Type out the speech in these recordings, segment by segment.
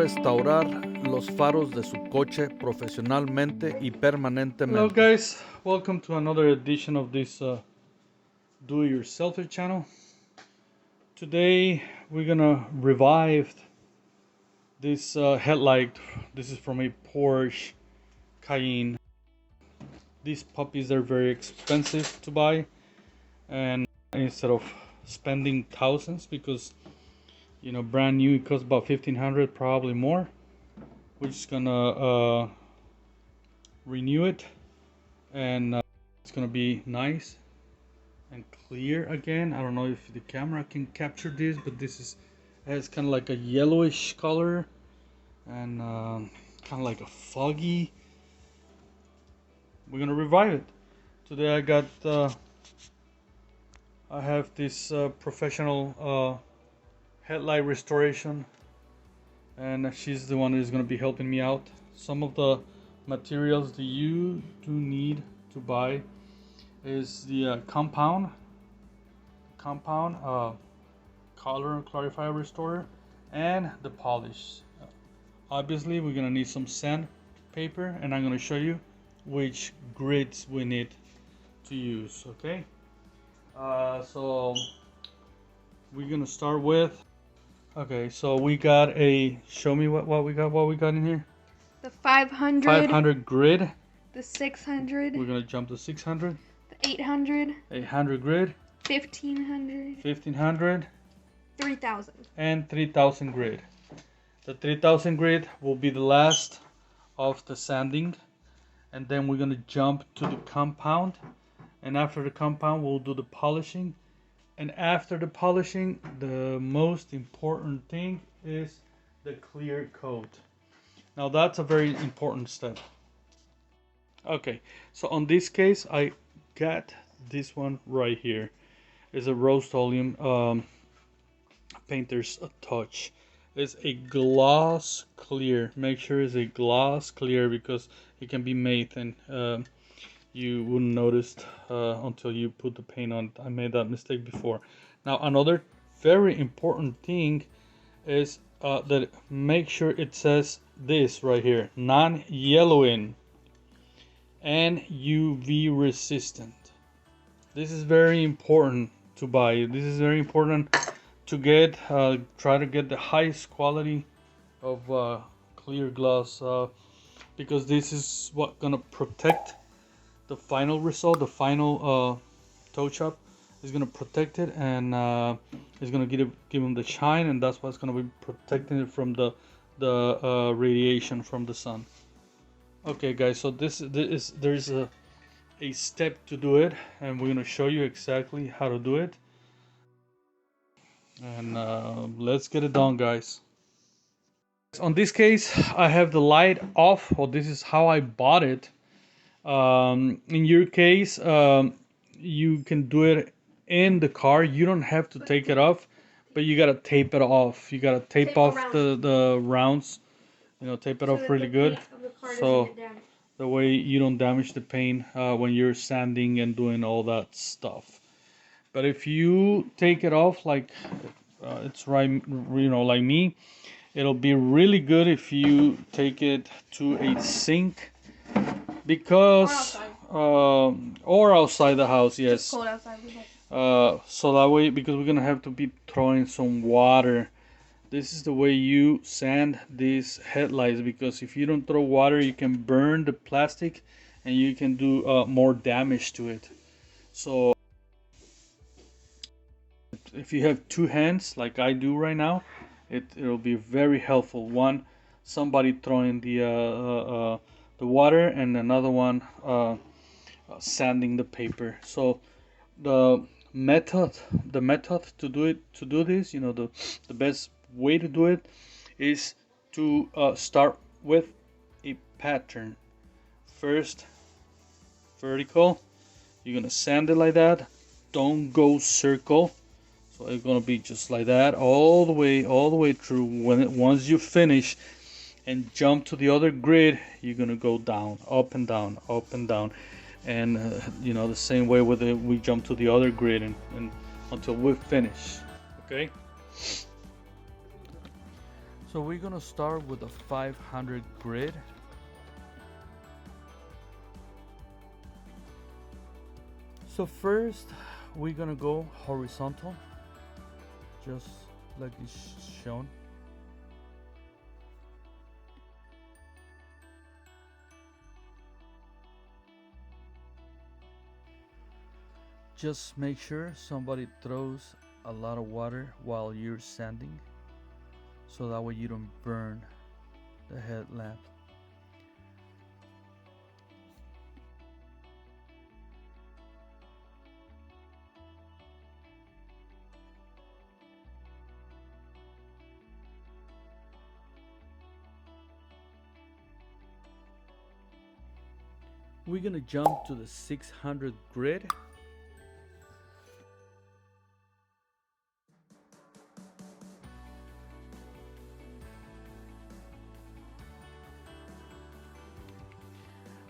restaurar los faros de su coche profesionalmente y permanentemente. Hello guys, welcome to another edition of this do-it-yourself channel. Today we're gonna revive this headlight. This is from a Porsche Cayenne. These puppies are very expensive to buy, and instead of spending thousands, because brand new it costs about 1,500, probably more, we're just gonna renew it, and it's gonna be nice and clear again. I don't know if the camera can capture this, but this has kind of like a yellowish color and kind of like a foggy. We're gonna revive it. Today I have this professional headlight restoration, and she's the one who's gonna be helping me out. Some of the materials that you do need to buy is the compound color and clarifier restorer, and the polish. Obviously we're gonna need some sandpaper, and I'm gonna show you which grids we need to use. Okay, so we're gonna start with, okay, so we got a, show me what we got in here. The 500 grid, the 600, we're gonna jump to 600, the 800 grid, 1500, 3000, and 3000 grid. The 3000 grid will be the last of the sanding, and then we're gonna jump to the compound, and after the compound we'll do the polishing, and after the polishing the most important thing is the clear coat. Now that's a very important step. Okay, so on this case I got this one right here. It's a Rust-Oleum Painter's Touch. It's a gloss clear. Make sure it's a gloss clear, because it can be made and you wouldn't notice until you put the paint on. I made that mistake before. Now another very important thing is that make sure it says this right here: non-yellowing and UV resistant. This is very important to buy. This is very important to get. Try to get the highest quality of clear gloss, because this is what gonna protect the final result. The final touch up is gonna protect it, and it's gonna give them the shine, and that's what's gonna be protecting it from the radiation from the sun. Okay guys, so there's a step to do it, and we're gonna show you exactly how to do it, and let's get it done, guys. On this case I have the light off. Well, this is how I bought it. In your case, you can do it in the car. You don't have to take it off, but you gotta tape it off. You gotta tape off the rounds, tape it off really good, so the way you don't damage the paint when you're sanding and doing all that stuff. But if you take it off like it's right, like me, it'll be really good if you take it to a sink, because or outside the house. Yes, it's cold outside. so that way, because we're gonna have to be throwing some water. This is the way you sand these headlights, because if you don't throw water you can burn the plastic and you can do more damage to it. So if you have two hands like I do right now, it'll be very helpful. One, somebody throwing the water, and another one sanding the paper. So the method to do this, the best way to do it is to start with a pattern. First, vertical. You're gonna sand it like that. Don't go circle. So it's gonna be just like that all the way through. Once you finish and jump to the other grid, you're gonna go down, up and down, and the same way with it, we jump to the other grid and until we finish. Okay. So we're gonna start with a 500 grid. So first we're gonna go horizontal, just like it's shown. Just make sure somebody throws a lot of water while you're sanding, so that way you don't burn the headlamp. We're gonna jump to the 600 grid.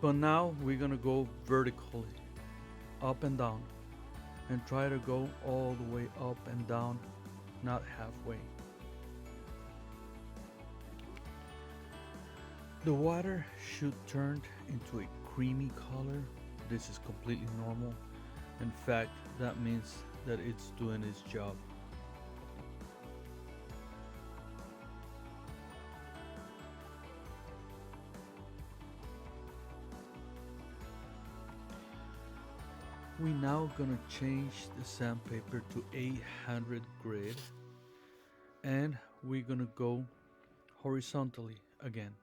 But now we're gonna go vertically, up and down, and try to go all the way up and down, not halfway. The water should turn into a creamy color. This is completely normal. In fact, that means that it's doing its job. We now gonna change the sandpaper to 800 grid, and we're gonna go horizontally again.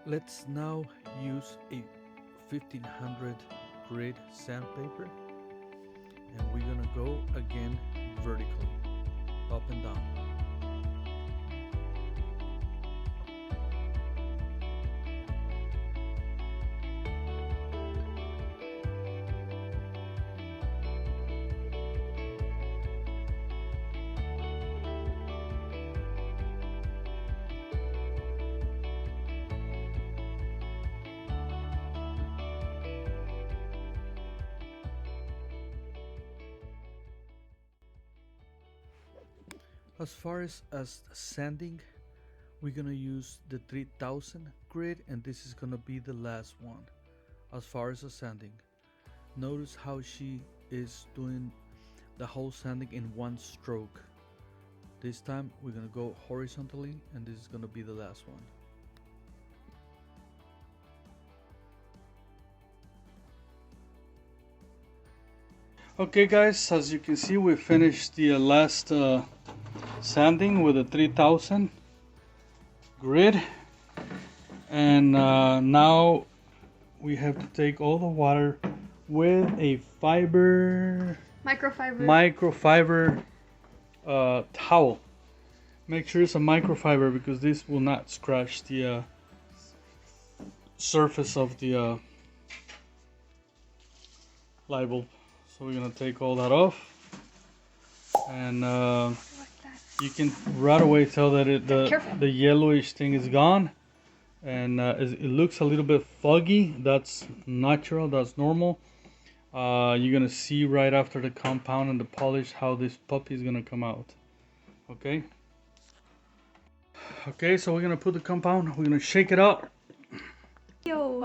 Let's now use a 1500 grid sandpaper, and we're gonna go again vertically, up and down. As far as sanding, we're gonna use the 3000 grid, and this is gonna be the last one. As far as the sanding, notice how she is doing the whole sanding in one stroke. This time we're gonna go horizontally, and this is gonna be the last one. Okay guys, as you can see, we finished the last sanding with a 3000 grid, and now we have to take all the water with a microfiber towel. Make sure it's a microfiber, because this will not scratch the surface of the light bulb. So we're gonna take all that off, and you can right away tell that the yellowish thing is gone, and it looks a little bit foggy. That's natural, that's normal. You're gonna see right after the compound and the polish how this puppy is gonna come out. Okay, so we're gonna put the compound, we're gonna shake it up. Yo.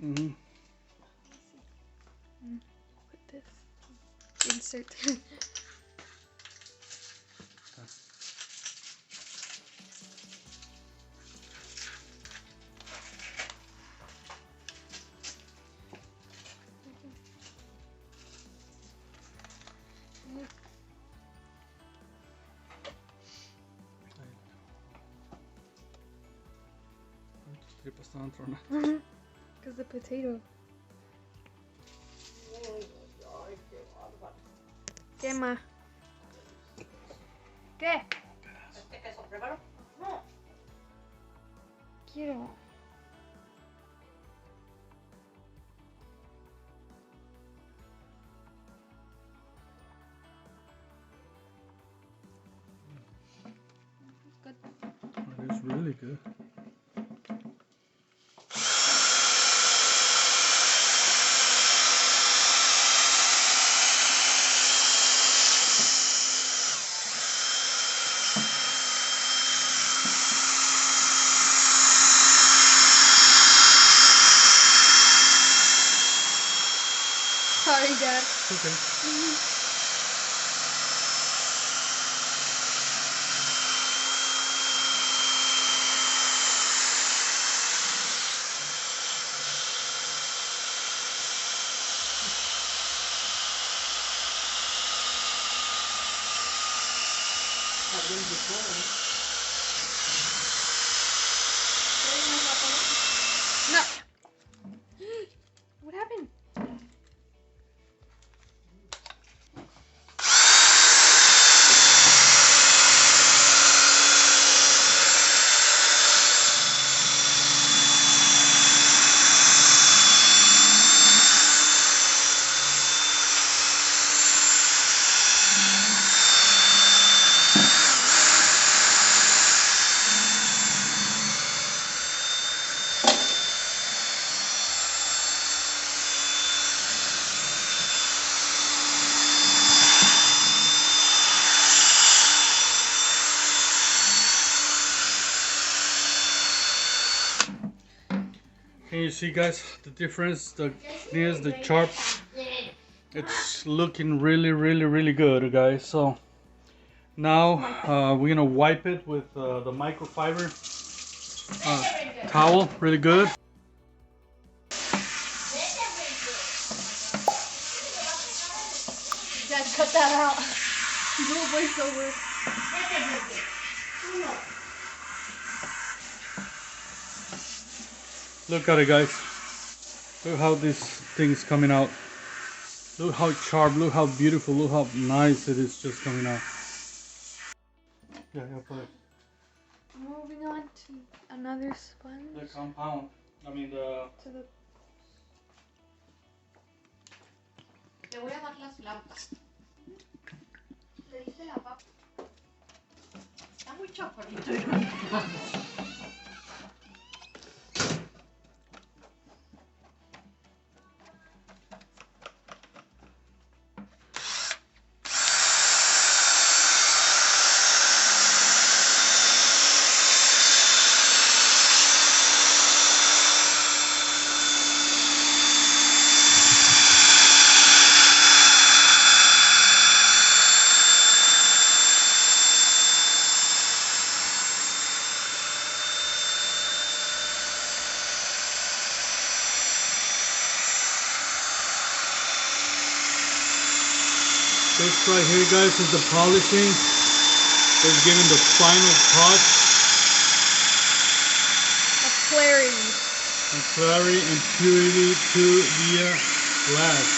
Mm-hmm. Put this. Insert. Because the potato. ¿Qué más? ¿Qué? quiero. Good. It is really good. Sorry, Dad. Okay. No. What happened? Can you see, guys, the difference? The clearness, the sharp. It's looking really good, guys. So now we're gonna wipe it with the microfiber towel, really good. Dad, cut that out. Do a voiceover. Look at it, guys. Look how this thing's coming out. Look how sharp, look how beautiful, look how nice it is just coming out. Yeah, put it. Moving on to another sponge. The compound. I mean the... To the... Le voy a dar las flautas. Le dice la papa. Está muy chocolito. This right here, guys, is the polishing. It's giving the final touch. Of clarity. And clarity and purity to the glass.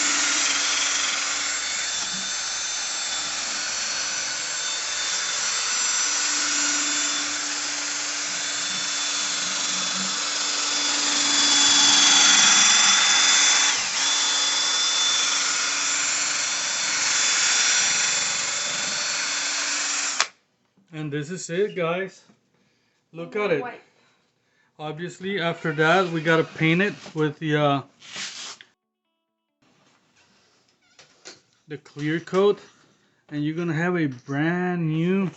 And this is it, guys. Look at it. White. Obviously, after that, we gotta paint it with the clear coat, and you're gonna have a brand new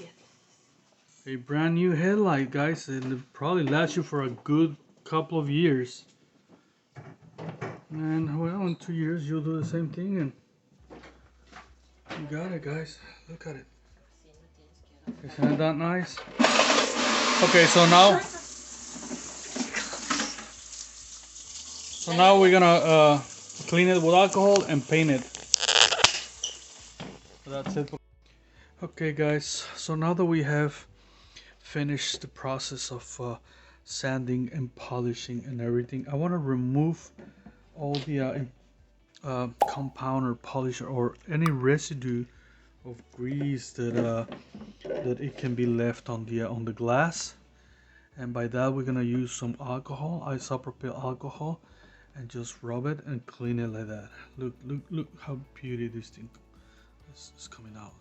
headlight, guys. And it'll probably last you for a good couple of years. And well, in 2 years, you'll do the same thing, and you got it, guys. Look at it. Isn't that nice? Okay, so now we're gonna clean it with alcohol and paint it. So that's it. Okay, guys, so now that we have finished the process of sanding and polishing and everything, I want to remove all the compound or polish or any residue of grease that it can be left on the glass. And by that we're gonna use some alcohol, isopropyl alcohol, and just rub it and clean it like that. Look how beauty this thing is coming out.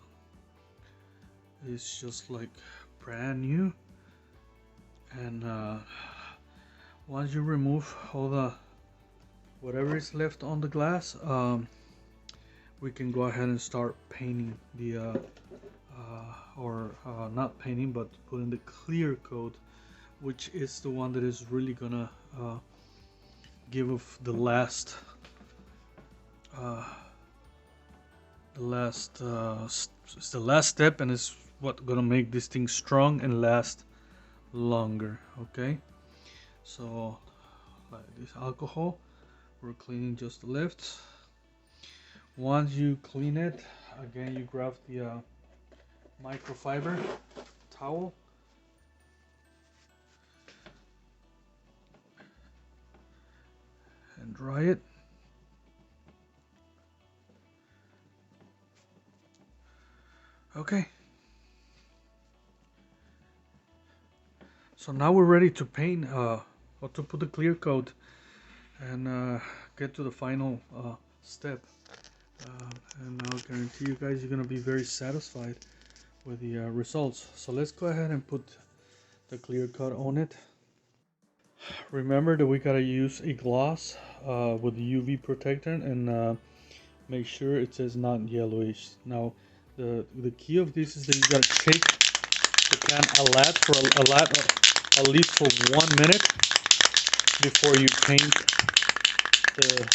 It's just like brand new. And once you remove all the whatever is left on the glass, we can go ahead and start painting the not painting, but putting the clear coat, which is the one that is really gonna give us the last it's the last step, and it's what gonna make this thing strong and last longer. Okay, so like this alcohol, we're cleaning just the left. Once you clean it, again you grab the microfiber towel and dry it. Okay, so now we're ready to paint or to put the clear coat and get to the final step, and I'll guarantee you guys you're gonna be very satisfied with the results. So let's go ahead and put the clear coat on it. Remember that we gotta use a gloss with the UV protectant, and make sure it says not yellowish. Now the key of this is that you gotta shake the can at least for 1 minute before you paint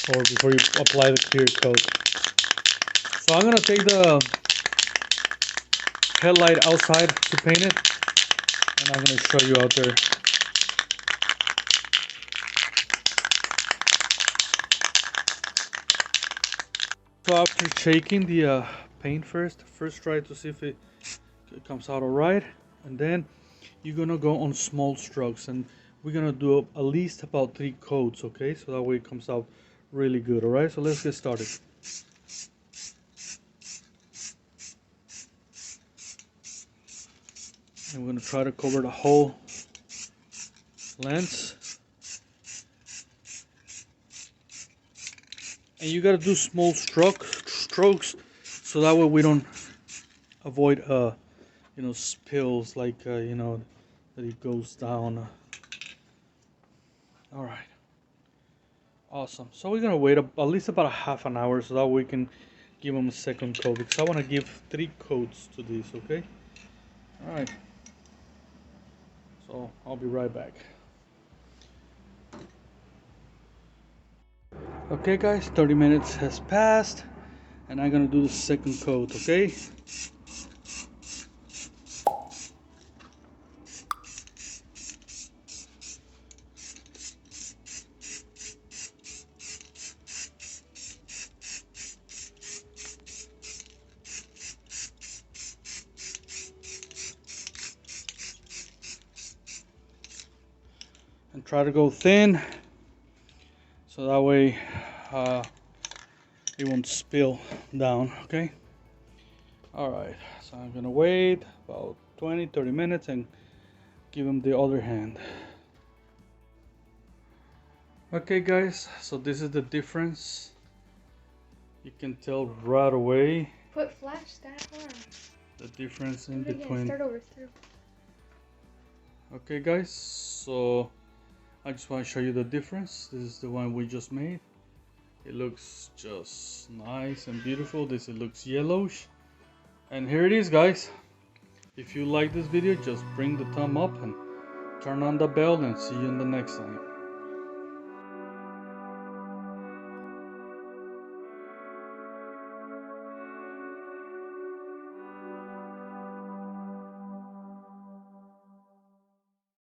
before you apply the clear coat. So I'm gonna take the headlight outside to paint it, and I'm gonna show you out there. So after shaking the paint first try to see if it comes out alright, and then you're gonna go on small strokes, and we're gonna do at least about 3 coats, okay? So that way it comes out really good, alright? So let's get started. And we're gonna try to cover the whole lens. And you gotta do small strokes, so that way we don't avoid spills, like that it goes down. All right, awesome. So we're gonna wait at least about a half an hour, so that we can give them a second coat, because I want to give 3 coats to this. Okay, all right, so I'll be right back. Okay guys, 30 minutes has passed, and I'm gonna do the second coat. Okay, and try to go thin, so that way it won't spill down. Okay, all right, so I'm gonna wait about 20-30 minutes and give them the other hand. Okay guys, so this is the difference. You can tell right away Put flash that hard. the difference in Do it again. between. Start over. Okay guys, so I just want to show you the difference. This is the one we just made. It looks just nice and beautiful. This it looks yellowish, and here it is guys. If you like this video, just bring the thumb up and turn on the bell, and see you in the next time.